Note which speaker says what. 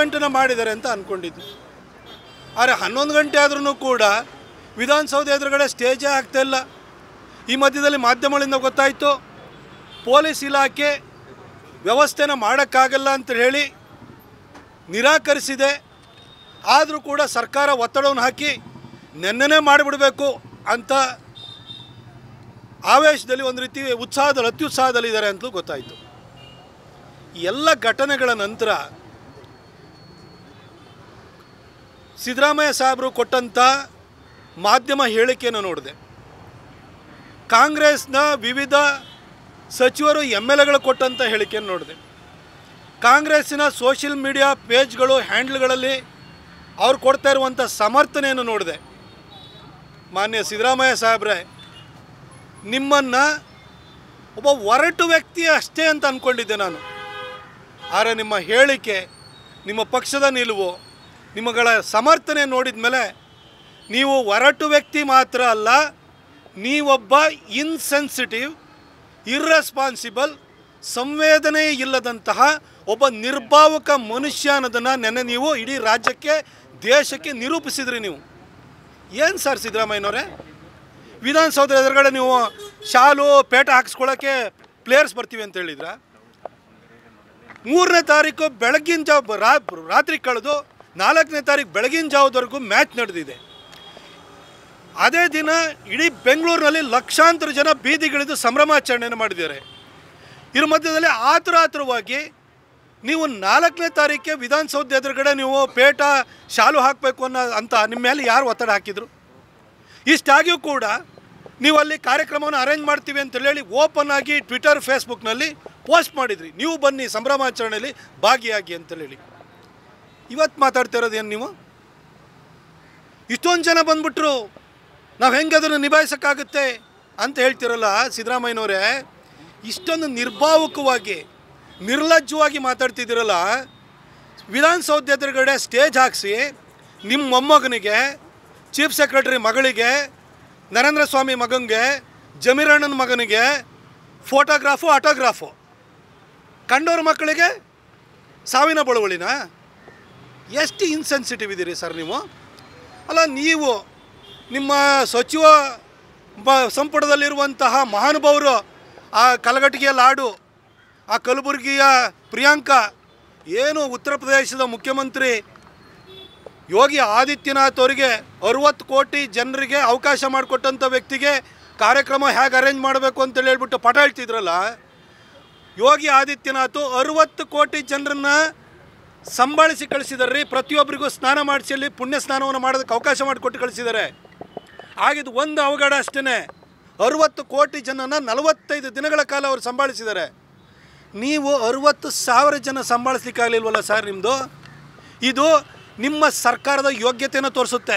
Speaker 1: ಮೆಂಟನ್ನು ಮಾಡಿದ್ದಾರೆ ಅಂತ ಅಂದ್ಕೊಂಡಿದ್ದು. ಆದರೆ 11 ಗಂಟೆ ಆದ್ರೂ ಕೂಡ ವಿಧಾನಸೌಧ ಎದುರುಗಡೆ ಸ್ಟೇಜೇ ಆಗ್ತಾಯಿಲ್ಲ. ಈ ಮಧ್ಯದಲ್ಲಿ ಮಾಧ್ಯಮಗಳಿಂದ ಗೊತ್ತಾಯಿತು ಪೊಲೀಸ್ ಇಲಾಖೆ ವ್ಯವಸ್ಥೆನ ಮಾಡೋಕ್ಕಾಗಲ್ಲ ಅಂತ ಹೇಳಿ ನಿರಾಕರಿಸಿದೆ. ಆದರೂ ಕೂಡ ಸರ್ಕಾರ ಒತ್ತಡವನ್ನು ಹಾಕಿ ನೆನ್ನೆನೇ ಮಾಡಿಬಿಡಬೇಕು ಅಂತ ಆವೇಶದಲ್ಲಿ ಒಂದು ರೀತಿ ಅತ್ಯುತ್ಸಾಹದಲ್ಲಿದ್ದಾರೆ ಅಂತಲೂ ಗೊತ್ತಾಯಿತು. ಎಲ್ಲ ಘಟನೆಗಳ ನಂತರ ಸಿದ್ದರಾಮಯ್ಯ ಸಾಹೇಬರು ಕೊಟ್ಟಂಥ ಮಾಧ್ಯಮ ಹೇಳಿಕೆಯನ್ನು ನೋಡಿದೆ. ಕಾಂಗ್ರೆಸ್ನ ವಿವಿಧ ಸಚಿವರು MLAಗಳು ಕೊಟ್ಟಂಥ ಹೇಳಿಕೆಯನ್ನು ನೋಡಿದೆ. ಕಾಂಗ್ರೆಸ್ಸಿನ ಸೋಷಿಯಲ್ ಮೀಡಿಯಾ ಪೇಜ್ಗಳು ಹ್ಯಾಂಡ್ಲ್ಗಳಲ್ಲಿ ಅವ್ರು ಕೊಡ್ತಾ ಇರುವಂಥ ಸಮರ್ಥನೆಯನ್ನು ನೋಡಿದೆ. ಮಾನ್ಯ ಸಿದ್ದರಾಮಯ್ಯ ಸಾಹೇಬ್ರೆ, ನಿಮ್ಮನ್ನು ಒಬ್ಬ ಒರಟು ವ್ಯಕ್ತಿ ಅಷ್ಟೇ ಅಂತ ಅಂದ್ಕೊಂಡಿದ್ದೆ ನಾನು. ಆದರೆ ನಿಮ್ಮ ಹೇಳಿಕೆ, ನಿಮ್ಮ ಪಕ್ಷದ ನಿಲುವು, ನಿಮ್ಮಗಳ ಸಮರ್ಥನೆ ನೋಡಿದ ಮೇಲೆ ನೀವು ಒರಟು ವ್ಯಕ್ತಿ ಮಾತ್ರ ಅಲ್ಲ, ನೀವೊಬ್ಬ ಇನ್ಸೆನ್ಸಿಟಿವ್, ಇರ್ರೆಸ್ಪಾನ್ಸಿಬಲ್, ಸಂವೇದನೆ ಇಲ್ಲದಂತಹ ಒಬ್ಬ ನಿರ್ಭಾವಕ ಮನುಷ್ಯ ಅನ್ನೋದನ್ನು ನೆನ್ನೆ ನೀವು ಇಡೀ ರಾಜ್ಯಕ್ಕೆ, ದೇಶಕ್ಕೆ ನಿರೂಪಿಸಿದ್ರಿ. ನೀವು ಏನು ಸರ್ ಸಿದ್ದರಾಮಯ್ಯನವರೇ, ವಿಧಾನಸೌಧ ಎದುರುಗಡೆ ನೀವು ಶಾಲು ಪೇಟ ಹಾಕಿಸ್ಕೊಳ್ಳೋಕ್ಕೆ ಪ್ಲೇಯರ್ಸ್ ಬರ್ತೀವಿ ಅಂತ ಹೇಳಿದ್ರ? 3ನೇ ತಾರೀಕು ಬೆಳಗಿನ ಜಾವ ರಾತ್ರಿ ಕಳೆದು 4ನೇ ತಾರೀಕು ಬೆಳಗಿನ ಜಾವದವರೆಗೂ ಮ್ಯಾಚ್ ನಡೆದಿದೆ. ಅದೇ ದಿನ ಇಡೀ ಬೆಂಗಳೂರಿನಲ್ಲಿ ಲಕ್ಷಾಂತರ ಜನ ಬೀದಿಗಿಳಿದು ಸಂಭ್ರಮಾಚರಣೆಯನ್ನು ಮಾಡಿದ್ದಾರೆ. ಇದ್ರ ಮಧ್ಯದಲ್ಲಿ ಆತುರವಾಗಿ ನೀವು 4ನೇ ತಾರೀಕಿಗೆ ವಿಧಾನಸೌಧ ಎದುರುಗಡೆ ನೀವು ಪೇಟ ಶಾಲು ಹಾಕಬೇಕು ಅಂತ ನಿಮ್ಮ ಮೇಲೆ ಯಾರು ಒತ್ತಡ ಹಾಕಿದರು? ಇಷ್ಟಾಗಿಯೂ ಕೂಡ ನೀವು ಅಲ್ಲಿ ಕಾರ್ಯಕ್ರಮವನ್ನು ಅರೇಂಜ್ ಮಾಡ್ತೀವಿ ಅಂತ ಹೇಳಿ ಓಪನ್ ಆಗಿ ಟ್ವಿಟರ್ ಫೇಸ್ಬುಕ್ನಲ್ಲಿ ಪೋಸ್ಟ್ ಮಾಡಿದ್ರಿ, ನೀವು ಬನ್ನಿ ಸಂಭ್ರಮಾಚರಣೆಯಲ್ಲಿ ಭಾಗಿಯಾಗಿ ಅಂತೇಳಿ. ಇವತ್ತು ಮಾತಾಡ್ತಿರೋದು ಏನು ನೀವು? ಇಷ್ಟೊಂದು ಜನ ಬಂದ್ಬಿಟ್ರು, ನಾವು ಹೆಂಗೆ ಅದನ್ನು ನಿಭಾಯಿಸೋಕ್ಕಾಗುತ್ತೆ ಅಂತ ಹೇಳ್ತಿರಲ್ಲ ಸಿದ್ದರಾಮಯ್ಯನವರೇ. ಇಷ್ಟೊಂದು ನಿರ್ಭಾವಕವಾಗಿ, ನಿರ್ಲಜ್ಜವಾಗಿ ಮಾತಾಡ್ತಿದ್ದೀರಲ್ಲ. ವಿಧಾನಸೌಧ ಎದುರುಗಡೆ ಸ್ಟೇಜ್ ಹಾಕಿಸಿ ನಿಮ್ಮ ಮೊಮ್ಮಗನಿಗೆ, ಚೀಫ್ ಸೆಕ್ರೆಟರಿ ಮಗಳಿಗೆ, ನರೇಂದ್ರ ಸ್ವಾಮಿ ಮಗನಿಗೆ, ಜಮೀರಣ್ಣನ ಮಗನಿಗೆ ಫೋಟೋಗ್ರಾಫು ಆಟೋಗ್ರಾಫು, ಕಂಡೋರ ಮಕ್ಕಳಿಗೆ ಸಾವಿನ ಬಳುವಳಿನ? ಎಷ್ಟು ಇನ್ಸೆನ್ಸಿಟಿವ್ ಇದ್ದೀರಿ ಸರ್ ನೀವು? ಅಲ್ಲ, ನೀವು ನಿಮ್ಮ ಸಚಿವ ಸಂಪುಟದಲ್ಲಿರುವಂತಹ ಮಹಾನುಭಾವರು, ಆ ಕಲಘಟಗಿಯ ಲಾಡು, ಆ ಕಲಬುರಗಿಯ ಪ್ರಿಯಾಂಕಾ, ಏನು ಉತ್ತರ ಪ್ರದೇಶದ ಮುಖ್ಯಮಂತ್ರಿ ಯೋಗಿ ಆದಿತ್ಯನಾಥ್ ಅವರಿಗೆ 60 ಕೋಟಿ ಜನರಿಗೆ ಅವಕಾಶ ಮಾಡಿಕೊಟ್ಟಂಥ ವ್ಯಕ್ತಿಗೆ ಕಾರ್ಯಕ್ರಮ ಹೇಗೆ ಅರೇಂಜ್ ಮಾಡಬೇಕು ಅಂತೇಳಿ ಹೇಳ್ಬಿಟ್ಟು ಪಾಠ ಹೇಳ್ತಿದ್ರಲ್ಲ. ಯೋಗಿ ಆದಿತ್ಯನಾಥ್ 60 ಕೋಟಿ ಜನರನ್ನು ಸಂಭಾಳಿಸಿ ಕಳಿಸಿದಾರೆ. ಪ್ರತಿಯೊಬ್ಬರಿಗೂ ಸ್ನಾನ ಮಾಡಿಸಿ ಅಲ್ಲಿ ಪುಣ್ಯ ಸ್ನಾನವನ್ನು ಮಾಡೋದಕ್ಕೆ ಅವಕಾಶ ಮಾಡಿಕೊಟ್ಟು ಕಳಿಸಿದ್ದಾರೆ. ಆಗಿದ್ದು ಒಂದು ಅವಘಡ ಅಷ್ಟೇ, 60 ಕೋಟಿ ಜನನ 45 ದಿನಗಳ ಕಾಲ ಅವರು ಸಂಭಾಳಿಸಿದ್ದಾರೆ. ನೀವು 60,000 ಜನ ಸಂಭಾಳಿಸ್ಲಿಕ್ಕಾಗಲಿಲ್ವಲ್ಲ ಸರ್ ನಿಮ್ಮದು? ಇದು ನಿಮ್ಮ ಸರ್ಕಾರದ ಯೋಗ್ಯತೆಯನ್ನು ತೋರಿಸುತ್ತೆ.